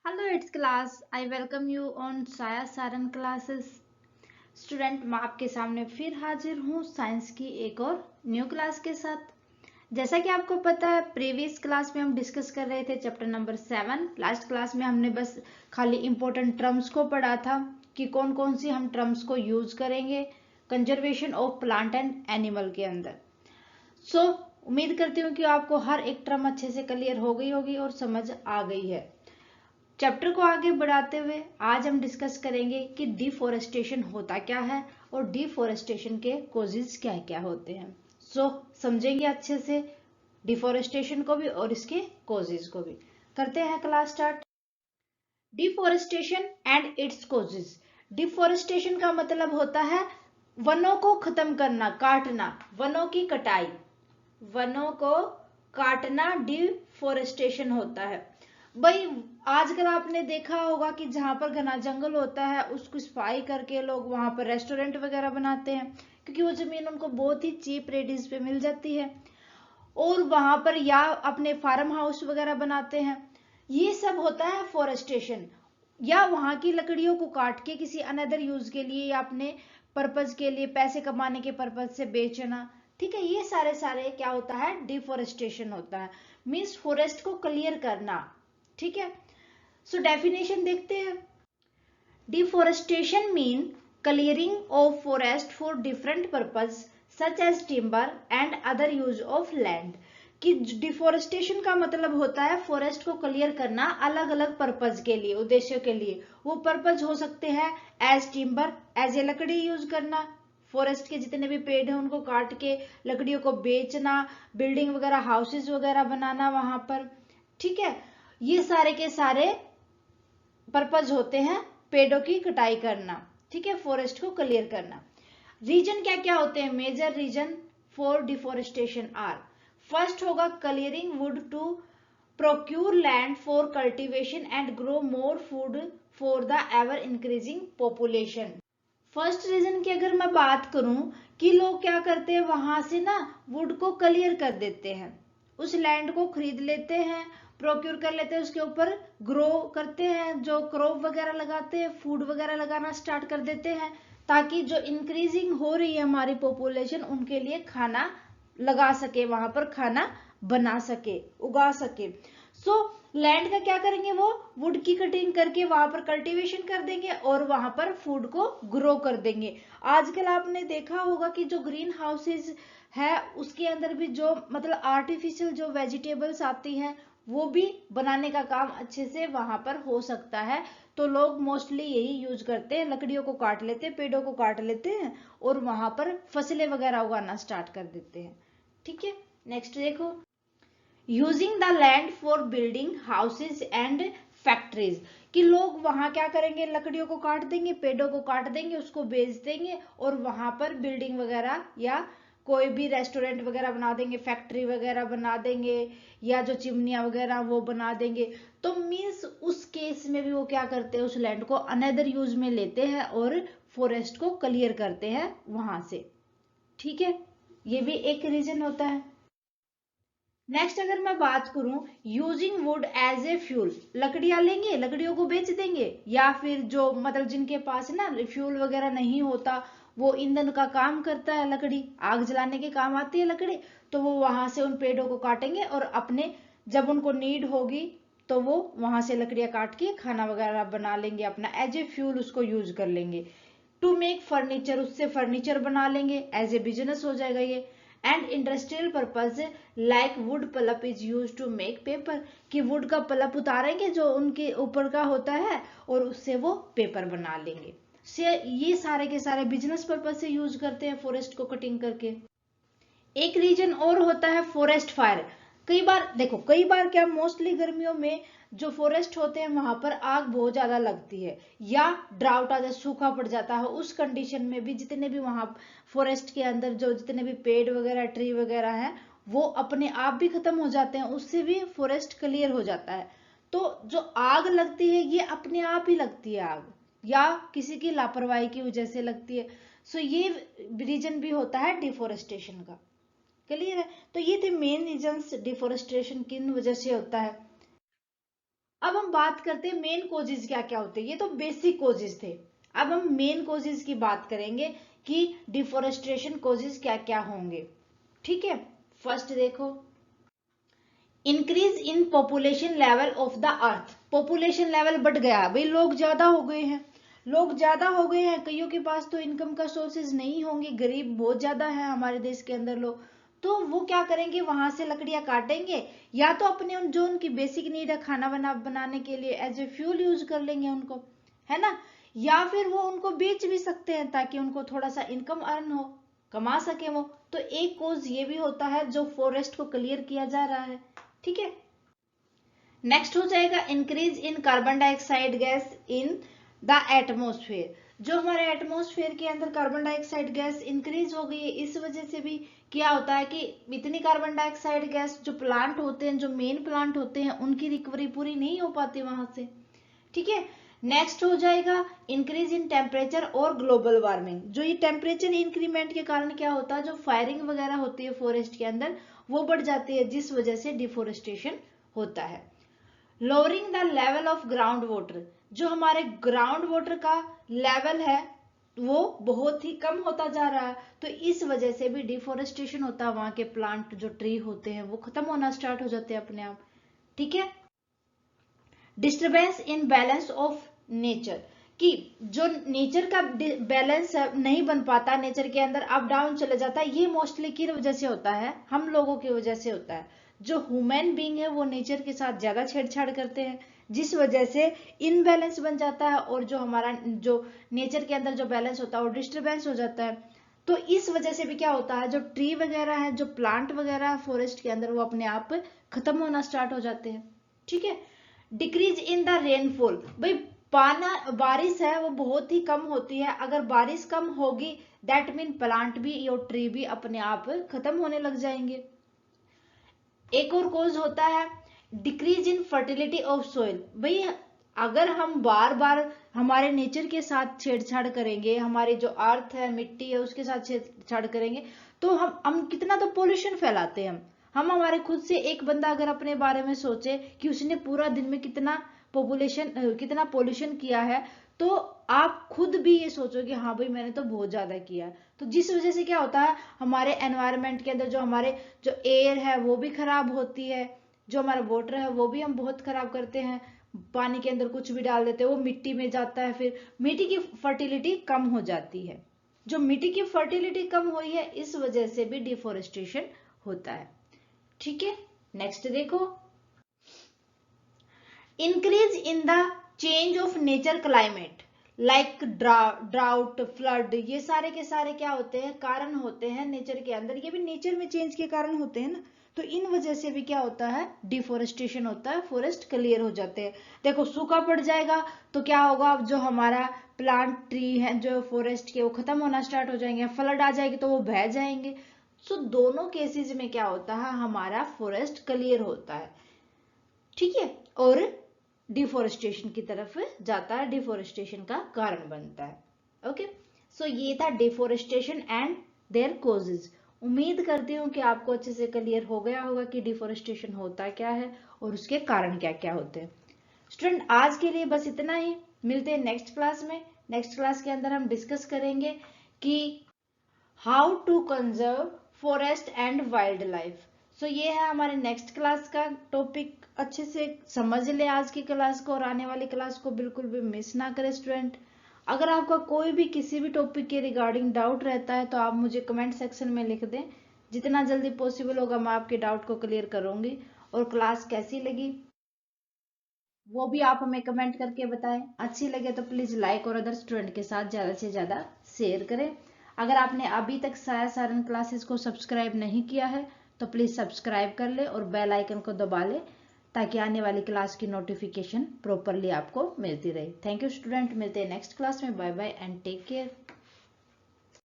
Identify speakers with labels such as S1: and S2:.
S1: Hello, it's class. I welcome you on साया Saran classes. Student, मैं आपके सामने फिर हाजिर हूँ साइंस की एक और न्यू क्लास के साथ। जैसा कि आपको पता है, प्रीवियस क्लास में हम डिस्कस कर रहे थे चैप्टर नंबर 7। लास्ट क्लास में हमने बस खाली इंपॉर्टेंट टर्म्स को पढ़ा था कि कौन कौन सी हम टर्म्स को यूज करेंगे conservation of plant and animal के अंदर। उम्मीद करती हूँ कि आपको हर एक टर्म अच्छे से क्लियर हो गई होगी और समझ आ गई है। चैप्टर को आगे बढ़ाते हुए आज हम डिस्कस करेंगे कि डिफोरेस्टेशन होता क्या है और डिफोरेस्टेशन के कॉजेज क्या क्या होते हैं। समझेंगे अच्छे से डिफोरेस्टेशन को भी और इसके कॉजेज को भी। करते हैं class start. Deforestation and its causes. Deforestation का मतलब होता है वनों को खत्म करना, काटना, वनों की कटाई। वनों को काटना डिफोरेस्टेशन होता है। भाई, आजकल आपने देखा होगा कि जहां पर घना जंगल होता है उसको सफाई करके लोग वहां पर रेस्टोरेंट वगैरह बनाते हैं, क्योंकि वो जमीन उनको बहुत ही चीप रेट्स पे मिल जाती है और वहां पर या अपने फार्म हाउस वगैरह बनाते हैं। ये सब होता है फॉरेस्टेशन। या वहां की लकड़ियों को काट के किसी अनदर यूज के लिए या अपने पर्पज के लिए पैसे कमाने के पर्पज से बेचना। ठीक है, ये सारे सारे क्या होता है, डिफोरेस्टेशन होता है। मीन्स फॉरेस्ट को क्लियर करना। ठीक है, डेफिनेशन देखते हैं। Deforestation mean clearing of forest for different purpose such as timber and other use of land। कि डिफोरेस्टेशन का मतलब होता है फॉरेस्ट को क्लियर करना अलग अलग पर्पज के लिए, उद्देश्य के लिए। वो पर्पज हो सकते हैं एज टिम्बर, एज ए लकड़ी यूज करना। फॉरेस्ट के जितने भी पेड़ हैं उनको काट के लकड़ियों को बेचना, बिल्डिंग वगैरह, हाउसेज वगैरह बनाना वहां पर। ठीक है, ये सारे के सारे पर्पज होते हैं पेड़ों की कटाई करना। ठीक है, फॉरेस्ट को क्लियर करना। रीजन क्या क्या होते हैं, major reason for deforestation are. First होगा clearing wood to procure land for cultivation and grow more food for the ever increasing population. First reason की अगर मैं बात करूं कि लोग क्या करते हैं, वहां से ना वुड को क्लियर कर देते हैं, उस लैंड को खरीद लेते हैं, प्रोक्योर कर लेते हैं, उसके ऊपर ग्रो करते हैं, जो क्रॉप वगैरह लगाते हैं, फूड वगैरह लगाना स्टार्ट कर देते हैं, ताकि जो इंक्रीजिंग हो रही है हमारी पॉपुलेशन उनके लिए खाना लगा सके, वहां पर खाना बना सके, उगा सके। लैंड का क्या करेंगे, वो वुड की कटिंग करके वहां पर कल्टीवेशन कर देंगे और वहां पर फूड को ग्रो कर देंगे। आजकल आपने देखा होगा कि जो ग्रीन हाउसेज है उसके अंदर भी जो मतलब आर्टिफिशियल जो वेजिटेबल्स आती हैं वो भी बनाने का काम अच्छे से वहां पर हो सकता है। तो लोग मोस्टली यही यूज करते हैं, लकड़ियों को काट लेते हैं, पेड़ों को काट लेते हैं और वहां पर फसलें वगैरह उगाना स्टार्ट कर देते हैं। ठीक है, नेक्स्ट देखो। Using the land for building houses and factories. कि लोग वहां क्या करेंगे, लकड़ियों को काट देंगे, पेड़ों को काट देंगे, उसको बेच देंगे और वहां पर बिल्डिंग वगैरह या कोई भी रेस्टोरेंट वगैरह बना देंगे, फैक्ट्री वगैरह बना देंगे या जो चिमनियां वगैरह वो बना देंगे। तो मीन्स उस केस में भी वो क्या करते हैं, उस लैंड को अनदर यूज में लेते हैं और फॉरेस्ट को क्लियर करते हैं वहां से। ठीक है, ये भी एक रीजन होता है। नेक्स्ट अगर मैं बात करूं, using wood as a fuel. लकड़ियां लेंगे, लकड़ियों को बेच देंगे, या फिर जो मतलब जिनके पास ना फ्यूल वगैरह नहीं होता, वो ईंधन का काम करता है, लकड़ी आग जलाने के काम आती है लकड़ी, तो वो वहां से उन पेड़ों को काटेंगे और अपने जब उनको नीड होगी तो वो वहां से लकड़ियां काट के खाना वगैरह बना लेंगे, अपना एज ए फ्यूल उसको यूज कर लेंगे। टू मेक फर्नीचर, उससे फर्नीचर बना लेंगे, एज ए बिजनेस हो जाएगा ये। And industrial purpose like wood pulp is use to make paper. कि वुड का पल्प उतारेंगे जो उनके ऊपर का होता है और उससे वो पेपर बना लेंगे। से ये सारे के सारे बिजनेस पर्पज से यूज करते हैं फॉरेस्ट को कटिंग करके। एक रीजन और होता है फॉरेस्ट फायर। कई बार देखो, कई बार क्या मोस्टली गर्मियों में जो फॉरेस्ट होते हैं वहां पर आग बहुत ज्यादा लगती है या ड्राउट आ जाए, सूखा पड़ जाता है, उस कंडीशन में भी जितने भी वहां फॉरेस्ट के अंदर जो जितने भी पेड़ वगैरह, ट्री वगैरह हैं, वो अपने आप भी खत्म हो जाते हैं, उससे भी फॉरेस्ट क्लियर हो जाता है। तो जो आग लगती है ये अपने आप ही लगती है आग, या किसी की लापरवाही की वजह से लगती है। ये रीजन भी होता है डिफोरेस्टेशन का। क्लियर है, तो ये थे मेन रीजंस डिफोरेस्टेशन किन वजह से होता है। अब हम बात करते हैं मेन कोजेज क्या क्या होते हैं। ये तो बेसिक कोजेज थे, अब हम मेन कोजेज की बात करेंगे कि डिफोरेस्टेशन कोजेज क्या क्या होंगे। ठीक है, फर्स्ट देखो, increase in population level of the earth. Population level बढ़ गया भाई, लोग ज्यादा हो गए हैं, लोग ज्यादा हो गए हैं, कईयों के पास तो इनकम का सोर्सेज नहीं होंगे, गरीब बहुत ज्यादा है हमारे देश के अंदर लोग, तो वो क्या करेंगे, वहां से लकड़ियां काटेंगे, या तो अपने जो उनकी बेसिक नीड है खाना बनाने के लिए एज ए फ्यूल यूज कर लेंगे उनको, है ना, या फिर वो उनको बेच भी सकते हैं ताकि उनको थोड़ा सा इनकम अर्न हो, कमा सके वो। तो एक कोज ये भी होता है जो फॉरेस्ट को क्लियर किया जा रहा है। ठीक है, नेक्स्ट हो जाएगा increase in carbon dioxide gas in the atmosphere. जो हमारे एटमोस्फेयर के अंदर कार्बन डाइऑक्साइड गैस इंक्रीज हो गई है, इस वजह से भी क्या होता है कि इतनी कार्बन डाइऑक्साइड गैस जो प्लांट होते हैं, जो मेन प्लांट होते हैं, उनकी रिकवरी पूरी नहीं हो पाती वहां से। ठीक है, नेक्स्ट हो जाएगा इंक्रीज इन टेम्परेचर और ग्लोबल वार्मिंग। जो ये टेम्परेचर इंक्रीमेंट के कारण क्या होता है, जो फायरिंग वगैरह होती है फॉरेस्ट के अंदर वो बढ़ जाती है, जिस वजह से डिफोरेस्टेशन होता है। Lowering the level of ground water. जो हमारे ग्राउंड वाटर का लेवल है वो बहुत ही कम होता जा रहा है, तो इस वजह से भी डिफोरेस्टेशन होता है, वहां के प्लांट जो ट्री होते हैं वो खत्म होना स्टार्ट हो जाते हैं अपने आप। ठीक है, disturbance in balance of nature, कि जो नेचर का बैलेंस नहीं बन पाता, नेचर के अंदर अप डाउन चले जाता है, ये मोस्टली की वजह से होता है, हम लोगों की वजह से होता है। जो ह्यूमन बीइंग है वो नेचर के साथ ज्यादा छेड़छाड़ करते हैं, जिस वजह से इनबैलेंस बन जाता है, और जो हमारा जो नेचर के अंदर जो बैलेंस होता है वो डिस्टरबेंस हो जाता है। तो इस वजह से भी क्या होता है, जो ट्री वगैरह है, जो प्लांट वगैरह है फॉरेस्ट के अंदर, वो अपने आप खत्म होना स्टार्ट हो जाते हैं। ठीक है, डिक्रीज इन द रेनफॉल। भाई पाना बारिश है वो बहुत ही कम होती है, अगर बारिश कम होगी दैट मीन प्लांट भी और ट्री भी अपने आप खत्म होने लग जाएंगे। एक और कॉज होता है decrease in fertility of soil. भाई अगर हम बार बार हमारे नेचर के साथ छेड़छाड़ करेंगे, हमारी जो अर्थ है, मिट्टी है, उसके साथ छेड़छाड़ करेंगे, तो हम कितना तो पोल्यूशन फैलाते हैं। हम हमारे खुद से एक बंदा अगर अपने बारे में सोचे कि उसने पूरा दिन में कितना पोल्यूशन किया है, तो आप खुद भी ये सोचो कि हाँ भाई मैंने तो बहुत ज्यादा किया है। तो जिस वजह से क्या होता है, हमारे एनवायरनमेंट के अंदर जो हमारे जो एयर है वो भी खराब होती है, जो हमारा वाटर है वो भी हम बहुत खराब करते हैं, पानी के अंदर कुछ भी डाल देते हैं वो मिट्टी में जाता है, फिर मिट्टी की फर्टिलिटी कम हो जाती है। जो मिट्टी की फर्टिलिटी कम हुई है, इस वजह से भी डिफोरेस्टेशन होता है। ठीक है, नेक्स्ट देखो, increase in the change of nature climate like drought, flood, ये सारे के सारे क्या होते हैं, कारण होते हैं नेचर के अंदर, ये भी नेचर में चेंज के कारण होते हैं ना। तो इन वजह से भी क्या होता है, डिफोरेस्टेशन होता है, फॉरेस्ट क्लियर हो जाते हैं। देखो सूखा पड़ जाएगा तो क्या होगा, जो हमारा प्लांट ट्री है जो फॉरेस्ट के वो खत्म होना स्टार्ट हो जाएंगे, फ्लड आ जाएगी तो वो बह जाएंगे। सो दोनों केसेस में क्या होता है, हमारा फॉरेस्ट क्लियर होता है। ठीक है, और डिफोरेस्टेशन की तरफ जाता है, डिफोरेस्टेशन का कारण बनता है। ओके, सो ये था डिफोरेस्टेशन एंड देयर कॉजेज। उम्मीद करती हूँ कि आपको अच्छे से क्लियर हो गया होगा कि डिफोरेस्टेशन होता क्या है और उसके कारण क्या क्या होते हैं। स्टूडेंट आज के लिए बस इतना ही, मिलते हैं नेक्स्ट क्लास में। नेक्स्ट क्लास के अंदर हम डिस्कस करेंगे कि how to conserve forest and wildlife. So ये है हमारे नेक्स्ट क्लास का टॉपिक। अच्छे से समझ ले आज की क्लास को और आने वाली क्लास को बिल्कुल भी मिस ना करें स्टूडेंट। अगर आपका कोई भी किसी भी टॉपिक के रिगार्डिंग डाउट रहता है तो आप मुझे कमेंट सेक्शन में लिख दें, जितना जल्दी पॉसिबल होगा मैं आपके डाउट को क्लियर करूंगी। और क्लास कैसी लगी वो भी आप हमें कमेंट करके बताएं। अच्छी लगे तो प्लीज लाइक और अदर स्टूडेंट के साथ ज्यादा से ज्यादा शेयर करें। अगर आपने अभी तक साया सारन क्लासेस को सब्सक्राइब नहीं किया है तो प्लीज सब्सक्राइब कर ले और बेल आइकन को दबा ले, ताकि आने वाली क्लास की नोटिफिकेशन प्रॉपरली आपको मिलती रहे। थैंक यू स्टूडेंट, मिलते हैं नेक्स्ट क्लास में। Bye bye and take care.